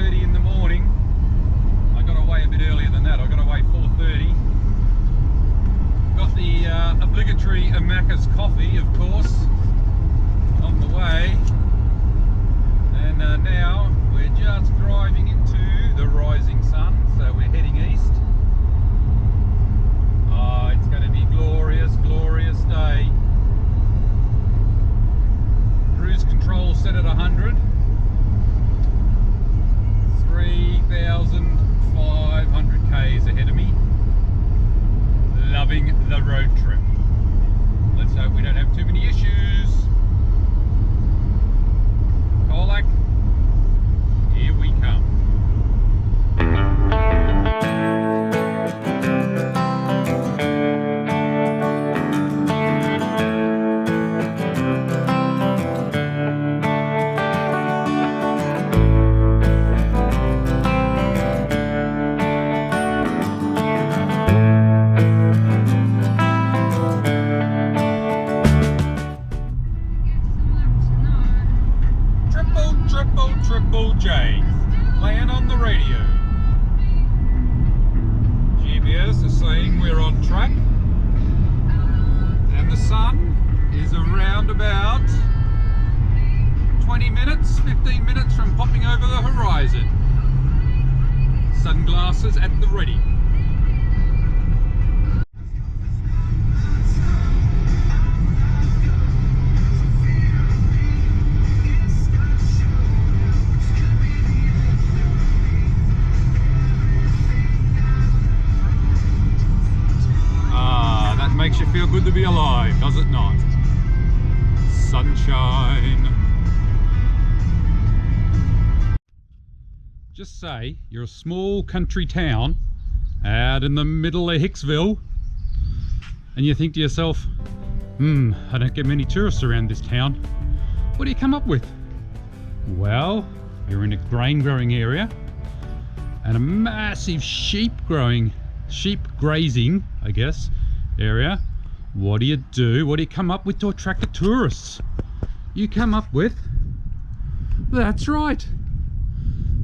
5:30 in the morning. I got away a bit earlier than that. I got away 4:30. Got the obligatory Macca's coffee, of course, on the way. And now we're just driving into the rising sun, so we're heading east. Oh, it's going to be glorious, glorious day. Cruise control set at 100. 3,500 k's ahead of me. Loving the road trip. Let's hope we don't have too many issues. Colac, here we come. Triple J, playing on the radio. GPS is saying we're on track, and the sun is around about 20 minutes, 15 minutes from popping over the horizon. Sunglasses at the ready. Makes you feel good to be alive, does it not? Sunshine. Just say you're a small country town out in the middle of Hicksville, and you think to yourself, I don't get many tourists around this town. What do you come up with? Well, you're in a grain growing area and a massive sheep grazing, I guess, area. What do you do? What do you come up with to attract the tourists? You come up with, that's right,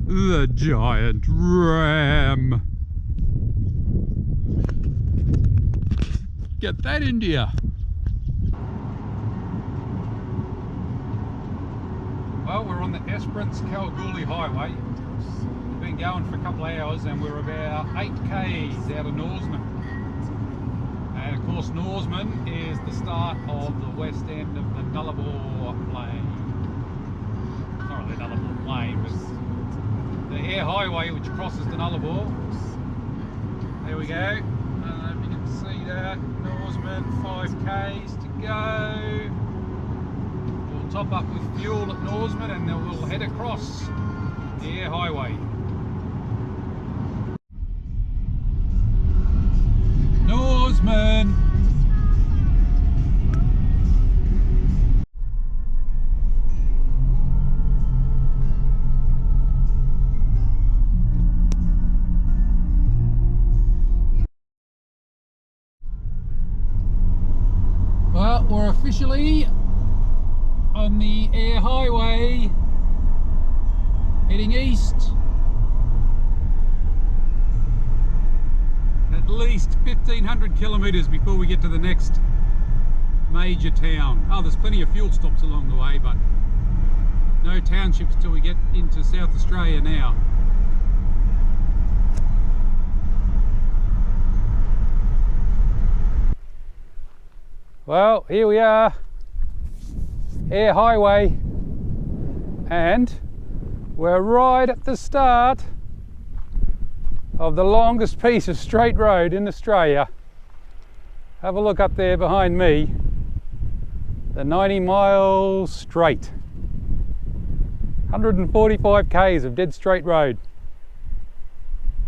the giant ram. Get that into you. Well, we're on the Esperance-Kalgoorlie Highway. We've been going for a couple of hours and we're about 8 k's out of Norseman. And of course, Norseman is the start of the west end of the Nullarbor Plain. It's not really Nullarbor Plain, but the Eyre Highway which crosses the Nullarbor. There we go. I don't know if you can see that. Norseman, 5 k's to go. We'll top up with fuel at Norseman and then we'll head across the Eyre Highway. Norseman. Well, we're officially on the Eyre Highway heading east. At least 1,500 kilometres before we get to the next major town. Oh, there's plenty of fuel stops along the way, but no townships till we get into South Australia now. Well, here we are, Eyre Highway, and we're right at the start of the longest piece of straight road in Australia. Have a look up there behind me, the 90 miles straight. 145 k's of dead straight road.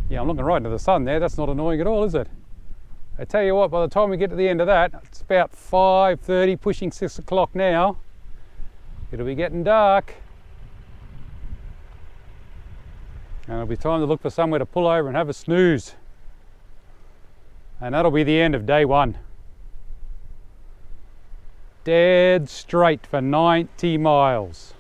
Yeah, I'm looking right into the sun there. That's not annoying at all, is it? I tell you what, by the time we get to the end of that, it's about 5:30, pushing 6 o'clock now. It'll be getting dark. And it'll be time to look for somewhere to pull over and have a snooze. And that'll be the end of day one. Dead straight for 90 miles.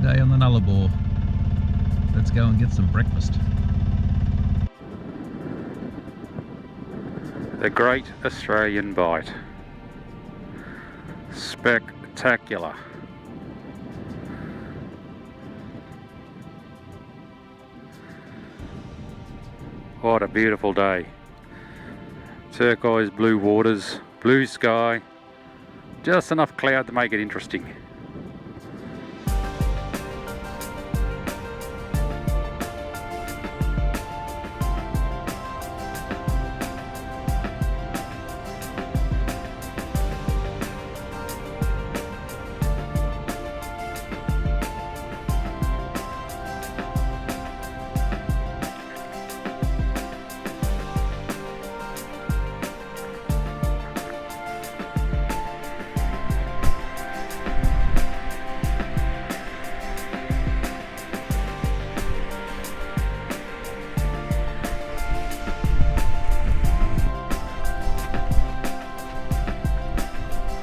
day on the Nullarbor. Let's go and get some breakfast. The Great Australian Bite. Spectacular. What a beautiful day. Turquoise blue waters, blue sky, just enough cloud to make it interesting.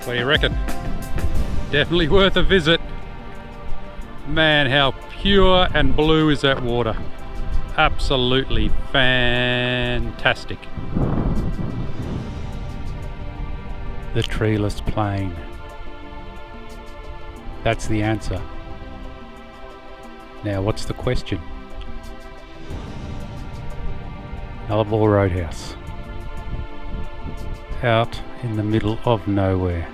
What do you reckon? Definitely worth a visit. Man, how pure and blue is that water. Absolutely fantastic. The treeless plain. That's the answer. Now what's the question? Nullarbor Roadhouse. Out in the middle of nowhere.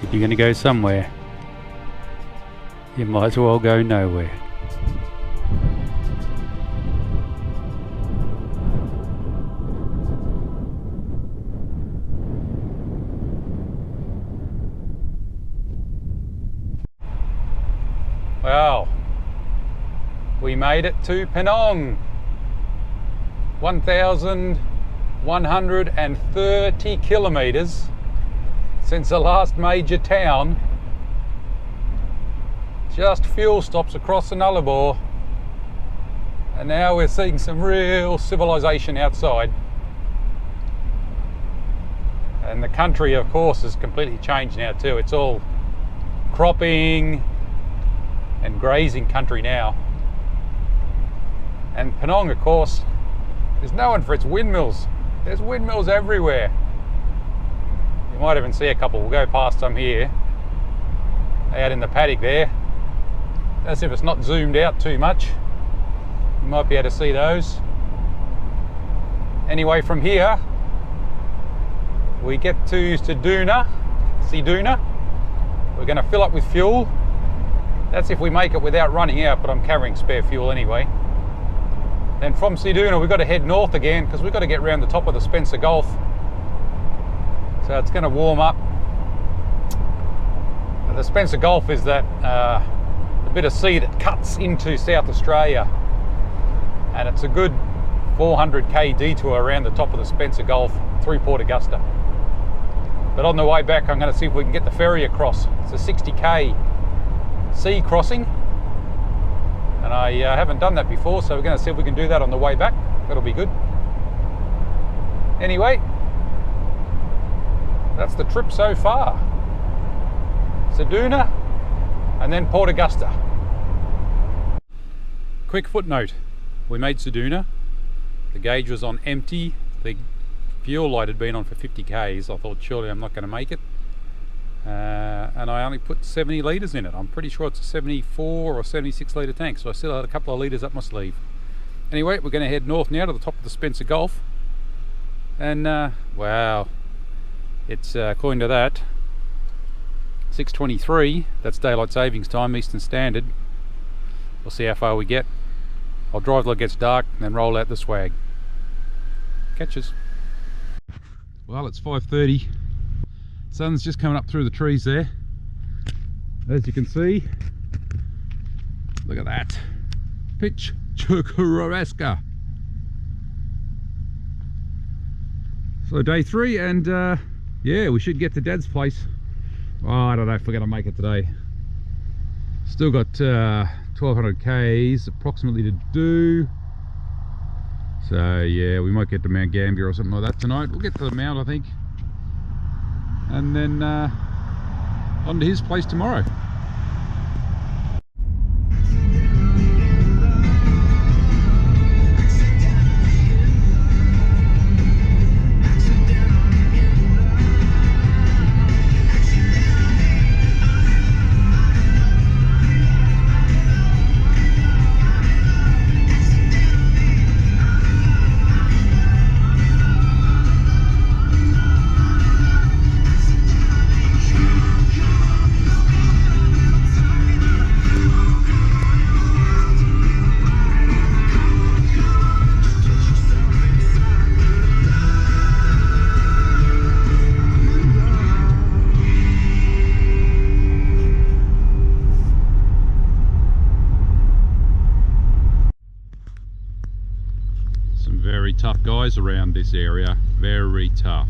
If you're going to go somewhere, you might as well go nowhere. Well, we made it to Penong. 1,130 kilometres since the last major town. Just fuel stops across the Nullarbor, and now we're seeing some real civilization outside. And the country, of course, has completely changed now too. It's all cropping and grazing country now. And Penong, of course, is known for its windmills. There's windmills everywhere. You might even see a couple. We'll go past some here, out in the paddock there. As if it's not zoomed out too much. You might be able to see those. Anyway, from here, we get to Ceduna. We're going to fill up with fuel. That's if we make it without running out, but I'm carrying spare fuel anyway. Then from Ceduna we've got to head north again because we've got to get around the top of the Spencer Gulf. So it's going to warm up. The Spencer Gulf is that the bit of sea that cuts into South Australia, and it's a good 400k detour around the top of the Spencer Gulf through Port Augusta. But on the way back I'm going to see if we can get the ferry across. It's a 60k sea crossing, and I haven't done that before, so we're going to see if we can do that on the way back. That'll be good. Anyway, that's the trip so far. Ceduna and then Port Augusta. Quick footnote, we made Ceduna. The gauge was on empty. The fuel light had been on for 50 k's. I thought surely I'm not going to make it. And I only put 70 litres in it. I'm pretty sure it's a 74 or 76 litre tank, so I still had a couple of litres up my sleeve. Anyway, we're going to head north now to the top of the Spencer Gulf. And wow, it's according to that 6:23. That's daylight savings time, Eastern Standard. We'll see how far we get. I'll drive till it gets dark and then roll out the swag. Catches. Well, it's 5:30. Sun's just coming up through the trees there. As you can see, look at that. Pitch Chukuraska. So day 3, and yeah, we should get to Dad's place. Oh, I don't know if we're gonna make it today. Still got 1200 k's approximately to do. So yeah, we might get to Mount Gambier or something like that tonight. We'll get to the Mount, I think. And then on to his place tomorrow. Some very tough guys around this area, very tough.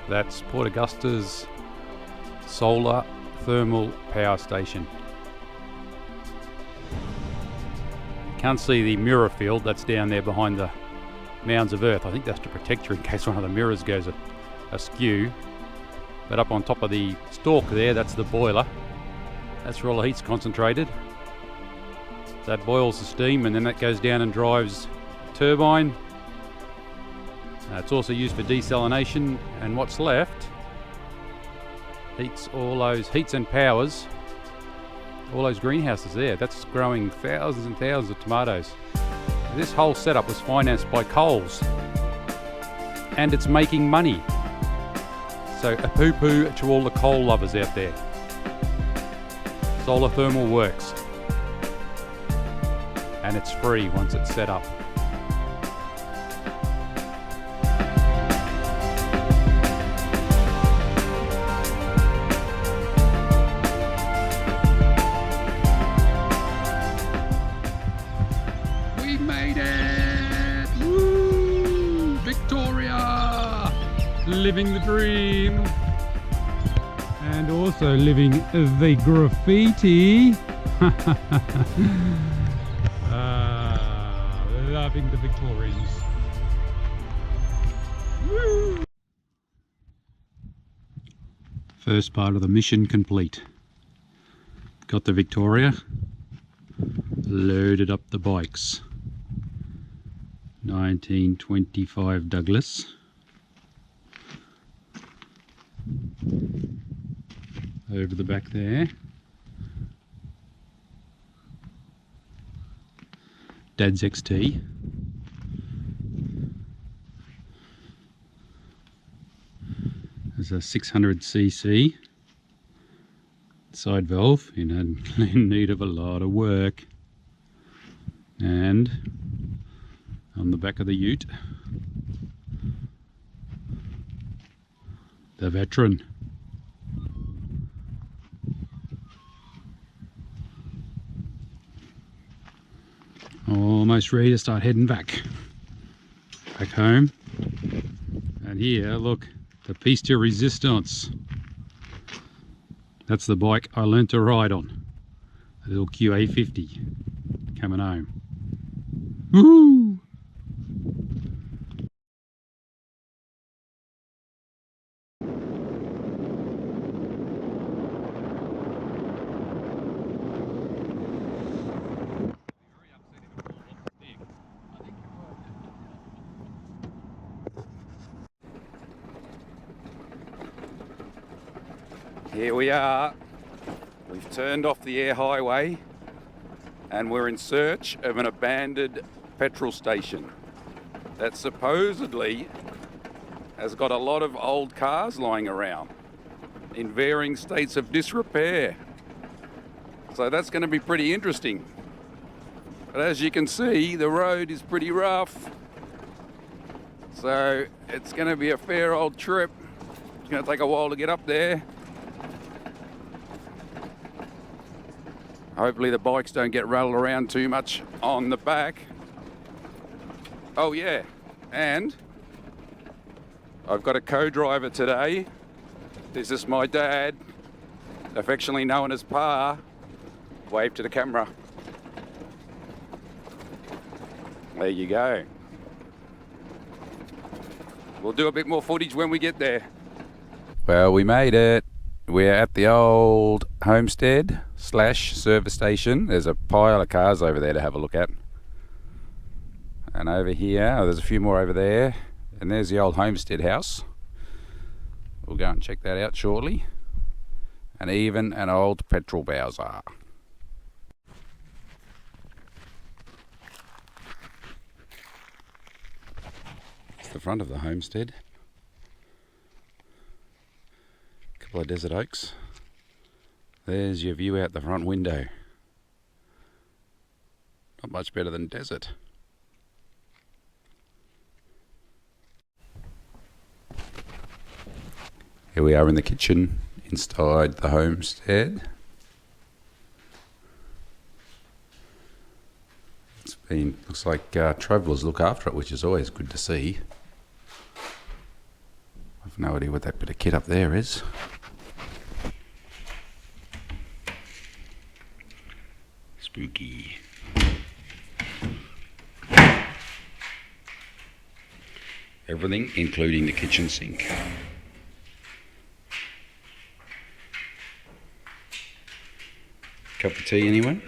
That's Port Augusta's solar thermal power station. You can't see the mirror field that's down there behind the mounds of earth. I think that's to protect you in case one of the mirrors goes askew. But up on top of the stalk there, that's the boiler. That's where all the heat's concentrated. That boils the steam and then that goes down and drives the turbine. It's also used for desalination, and what's left heats all those heats and powers all those greenhouses there. That's growing thousands and thousands of tomatoes. This whole setup was financed by Coles and it's making money. So a poo-poo to all the coal lovers out there. Solar thermal works and it's free once it's set up. We made it! Woo! Victoria! Living the dream. And also living the graffiti. Loving the Victorians. Woo! First part of the mission complete. Got the Victoria, loaded up the bikes. 1925 Douglas. Over the back there. Dad's XT. There's a 600cc side valve in need of a lot of work. And on the back of the ute, the Veteran. Almost ready to start heading back home. And here, look, the piece de resistance. That's the bike I learnt to ride on. A little QA50 coming home. Woo! Here we are. We've turned off the Eyre highway and we're in search of an abandoned petrol station that supposedly has got a lot of old cars lying around in varying states of disrepair. So that's going to be pretty interesting. But as you can see, the road is pretty rough. So it's going to be a fair old trip. It's going to take a while to get up there. Hopefully the bikes don't get rattled around too much on the back. Oh yeah, and I've got a co-driver today. This is my dad, affectionately known as Pa. Wave to the camera. There you go. We'll do a bit more footage when we get there. Well, we made it. We're at the old homestead / service station. There's a pile of cars over there to have a look at. And over here, there's a few more over there. And there's the old homestead house. We'll go and check that out shortly. And even an old petrol bowser. It's the front of the homestead. Couple of desert oaks. There's your view out the front window. Not much better than desert. Here we are in the kitchen inside the homestead. Looks like travellers look after it, which is always good to see. I've no idea what that bit of kit up there is. Spooky. Everything, including the kitchen sink. Cup of tea, anyone?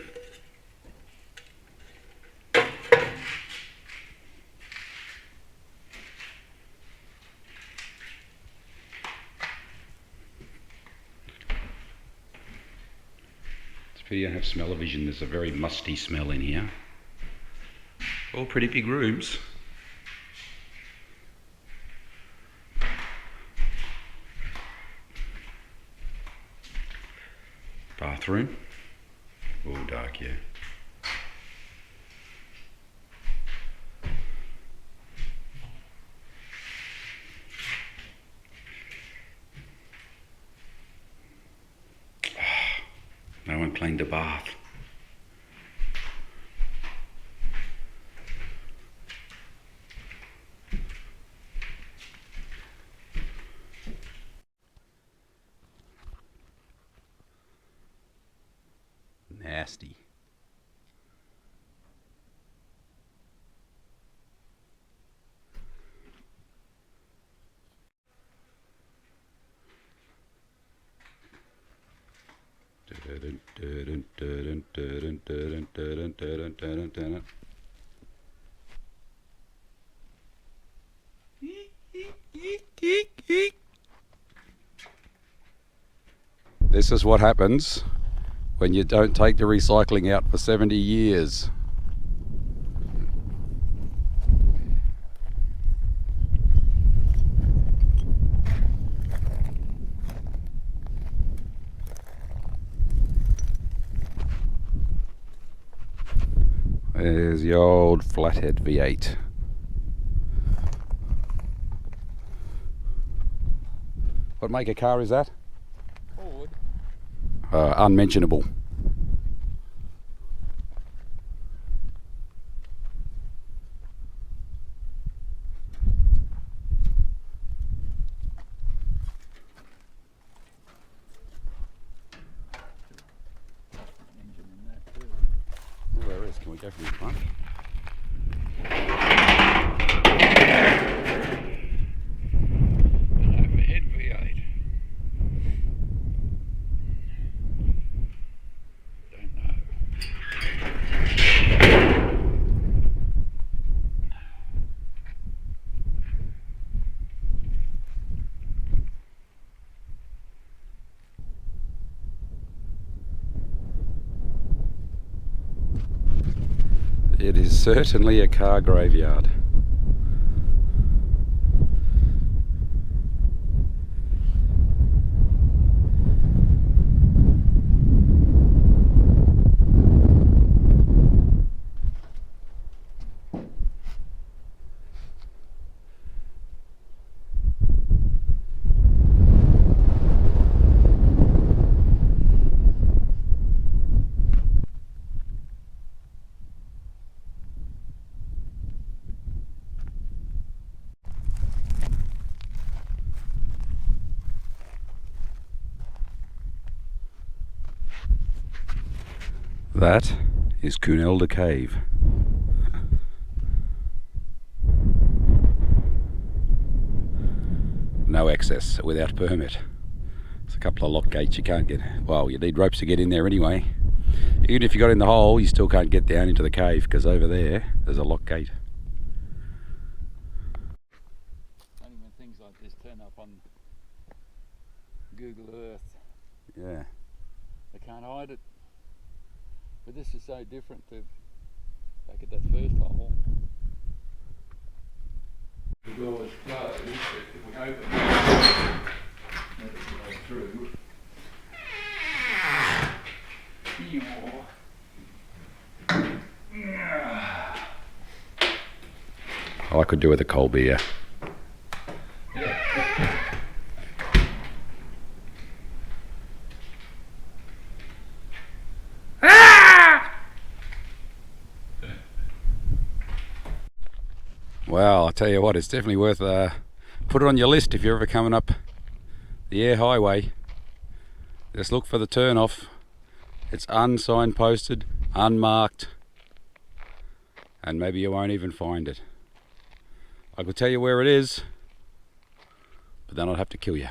It's a pity I don't have smell-o-vision. There's a very musty smell in here. All pretty big rooms. Bathroom. Oh, dark, yeah. No one cleaned the bath. Nasty. This is what happens when you don't take the recycling out for 70 years. There's the old flathead V8. What make of car is that? Ford. Unmentionable. Oh, there is. Can we go from the front? Overhead V8. Don't know. It is certainly a car graveyard. That is Koonalda Cave. No access without permit. There's a couple of lock gates you can't get. Well, you need ropes to get in there anyway. Even if you got in the hole, you still can't get down into the cave because over there's a lock gate. Only when things like this turn up on Google Earth, Yeah. they can't hide it. But this is so different to back at that first hole. The door is closed, but if we open it, let it go through. I could do with a cold beer. Well, I'll tell you what, it's definitely worth put it on your list if you're ever coming up the Eyre Highway. Just look for the turn-off. It's unsignposted, unmarked, and maybe you won't even find it. I could tell you where it is, but then I'd have to kill you.